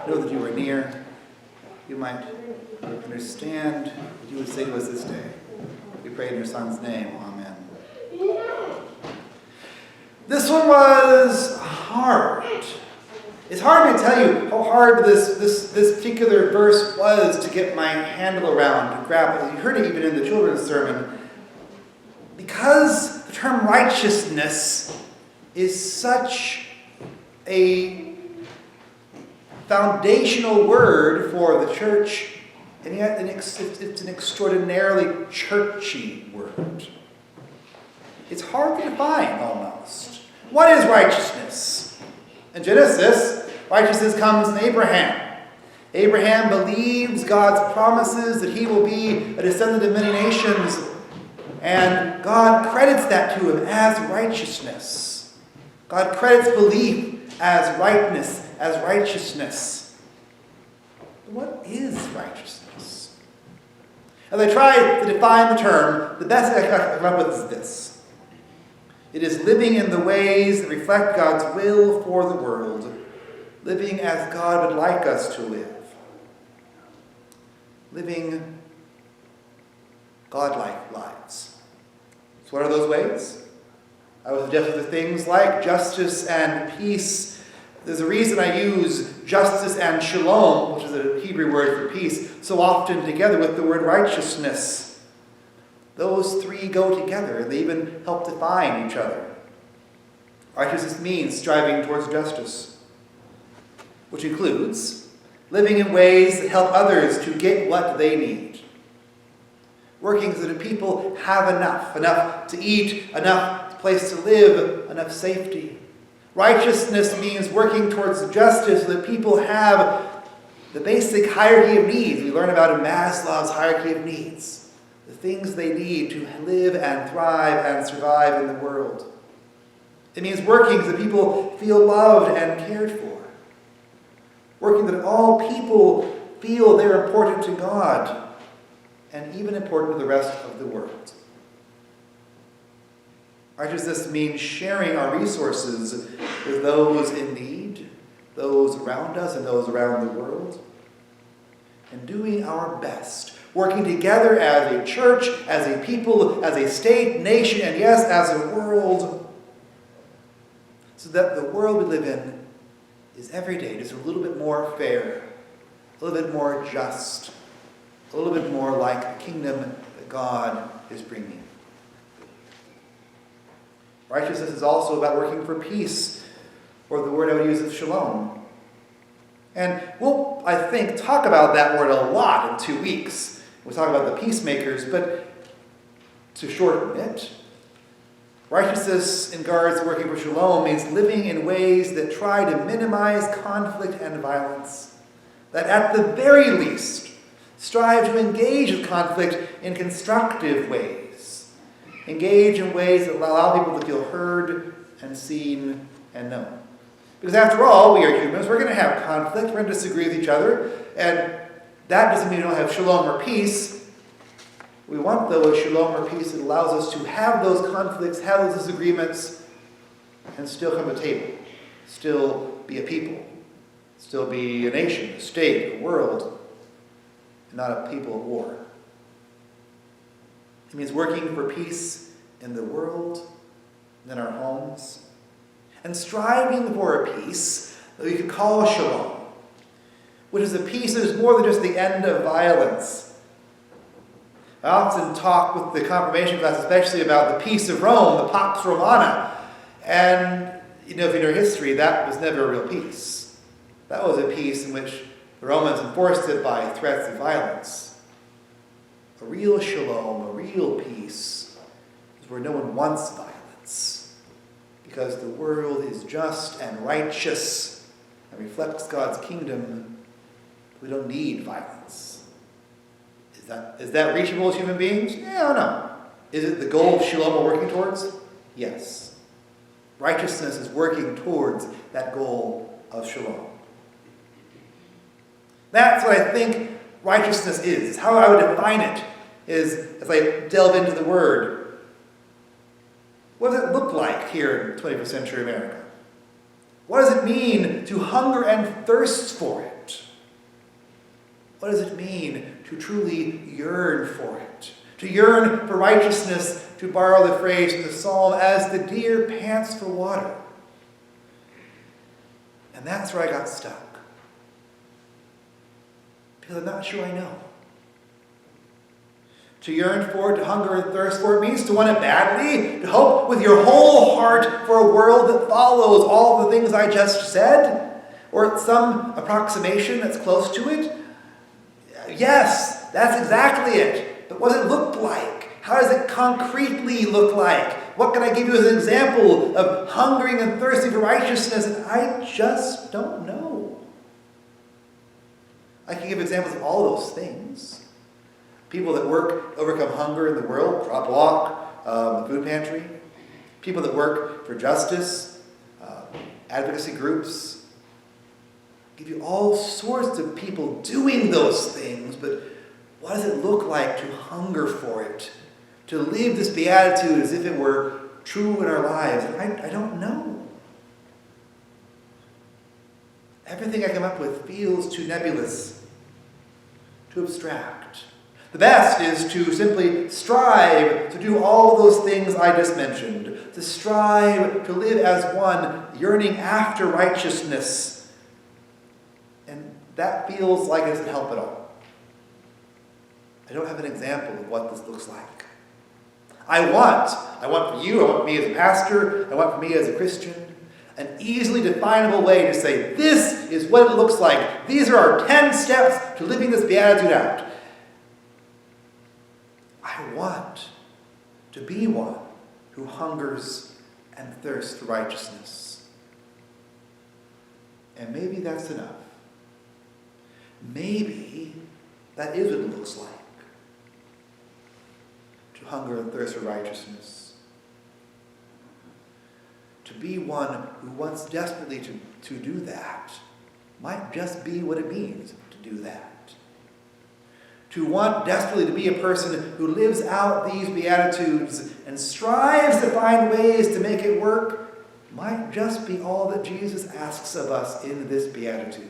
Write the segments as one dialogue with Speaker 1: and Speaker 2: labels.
Speaker 1: know that you are near. You might understand what you would say to us this day. We pray in your Son's name. Amen. This one was hard. It's hard to tell you how hard this particular verse was to get my handle around, to grab it. You heard it even in the children's sermon. Because the term righteousness is such a foundational word for the church, and yet it's an extraordinarily churchy word. It's hard to define, almost. What is righteousness? In Genesis, righteousness comes in Abraham. Abraham believes God's promises that he will be a descendant of many nations, and God credits that to him as righteousness. God credits belief as rightness, as righteousness. But what is righteousness? As I try to define the term, the best I can come up with is this. It is living in the ways that reflect God's will for the world, living as God would like us to live. Living God-like lives. So what are those ways? I would suggest the things like justice and peace. There's a reason I use justice and shalom, which is a Hebrew word for peace, so often together with the word righteousness. Those three go together, and they even help define each other. Righteousness means striving towards justice, which includes living in ways that help others to get what they need. Working so that people have enough to eat, enough place to live, enough safety. Righteousness means working towards justice so that people have the basic hierarchy of needs we learn about in Maslow's hierarchy of needs. The things they need to live and thrive and survive in the world. It means working so that people feel loved and cared for. Working so that all people feel they're important to God and even important to the rest of the world. Righteousness means sharing our resources with those in need, those around us and those around the world, and doing our best, working together as a church, as a people, as a state, nation, and yes, as a world, so that the world we live in is every day just a little bit more fair, a little bit more just, a little bit more like the kingdom that God is bringing. Righteousness is also about working for peace, or the word I would use is shalom. And we'll, I think, talk about that word a lot in 2 weeks. We'll talk about the peacemakers, but to shorten it, righteousness in regards to working for shalom means living in ways that try to minimize conflict and violence, that at the very least strive to engage with conflict in constructive ways, engage in ways that allow people to feel heard and seen and known. Because after all, we are humans, we're going to have conflict, we're going to disagree with each other, and that doesn't mean we don't have shalom or peace. We want, though, a shalom or peace that allows us to have those conflicts, have those disagreements, and still come to the table, still be a people, still be a nation, a state, a world, and not a people of war. It means working for peace in the world, in our homes, and striving for a peace that we could call shalom, which is a peace that is more than just the end of violence. I often talk with the confirmation class, especially about the peace of Rome, the Pax Romana. And, if you know history, that was never a real peace. That was a peace in which the Romans enforced it by threats of violence. A real shalom, a real peace, is where no one wants violence. Because the world is just and righteous and reflects God's kingdom. We don't need violence. Is that reachable as human beings? Yeah, no. Is it the goal of shalom we're working towards? Yes. Righteousness is working towards that goal of shalom. That's what I think righteousness is. How I would define it is, as I delve into the word, what does it look like here in 21st century America? What does it mean to hunger and thirst for it? What does it mean to truly yearn for it? To yearn for righteousness, to borrow the phrase from the psalm, as the deer pants for water. And that's where I got stuck. Because I'm not sure I know. To yearn for it, to hunger and thirst for it, means to want it badly, to hope with your whole heart for a world that follows all the things I just said, or some approximation that's close to it. Yes, that's exactly it. But what does it look like? How does it concretely look like? What can I give you as an example of hungering and thirsting for righteousness? And I just don't know. I can give examples of all those things. People that work, overcome hunger in the world, Drop Walk, the food pantry. People that work for justice, advocacy groups. Give you all sorts of people doing those things, but what does it look like to hunger for it? To live this beatitude as if it were true in our lives? I don't know. Everything I come up with feels too nebulous, too abstract. The best is to simply strive to do all those things I just mentioned. To strive to live as one yearning after righteousness. And that feels like it doesn't help at all. I don't have an example of what this looks like. I want for you, I want for me as a pastor, I want for me as a Christian, an easily definable way to say, this is what it looks like. These are our 10 steps to living this beatitude out. I want to be one who hungers and thirsts for righteousness. And maybe that's enough. Maybe that is what it looks like. To hunger and thirst for righteousness. To be one who wants desperately to do that might just be what it means to do that. To want desperately to be a person who lives out these Beatitudes and strives to find ways to make it work might just be all that Jesus asks of us in this Beatitude.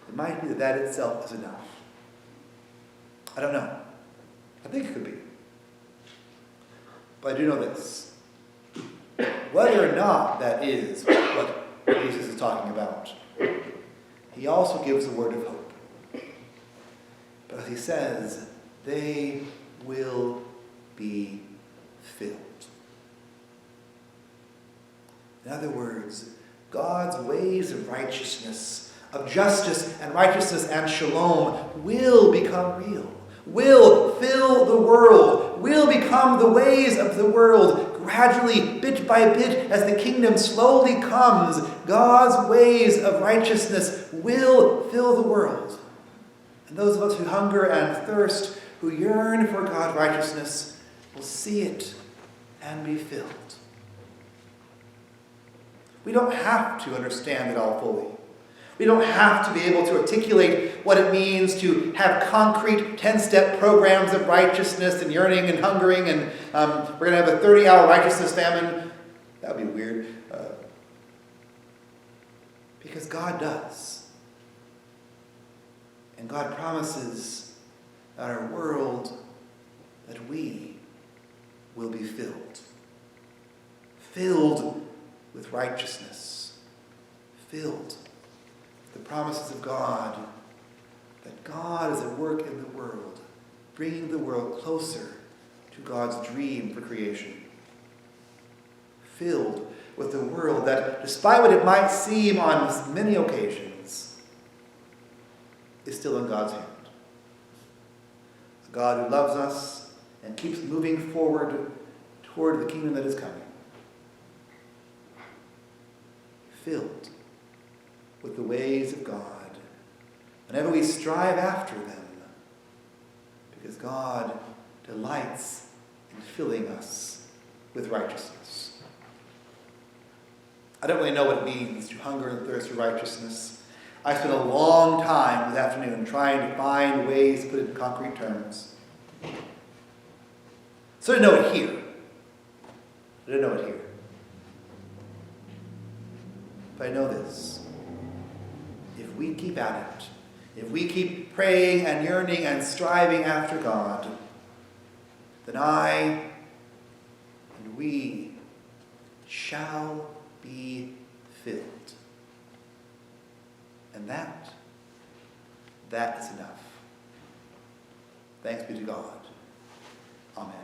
Speaker 1: It might be that that itself is enough. I don't know. I think it could be. But I do know this. Whether or not that is what Jesus is talking about, he also gives a word of hope. But he says, they will be filled. In other words, God's ways of righteousness, of justice and righteousness and shalom will become real, will fill the world, will become the ways of the world. Gradually, bit by bit, as the kingdom slowly comes, God's ways of righteousness will fill the world. And those of us who hunger and thirst, who yearn for God's righteousness, will see it and be filled. We don't have to understand it all fully. We don't have to be able to articulate what it means to have concrete 10-step programs of righteousness and yearning and hungering, and we're going to have a 30-hour righteousness famine. That would be weird. Because God does. And God promises that our world, that we will be filled. Filled with righteousness. Filled with the promises of God. That God is at work in the world, bringing the world closer to God's dream for creation. Filled with a world that, despite what it might seem on many occasions, is still in God's hand. A God who loves us and keeps moving forward toward the kingdom that is coming. Filled with the ways of God whenever we strive after them, because God delights in filling us with righteousness. I don't really know what it means to hunger and thirst for righteousness. I spent a long time this afternoon trying to find ways to put it in concrete terms. So I didn't know it here. But I know this. If we keep at it, if we keep praying and yearning and striving after God, then I and we shall be filled. And that is enough. Thanks be to God. Amen.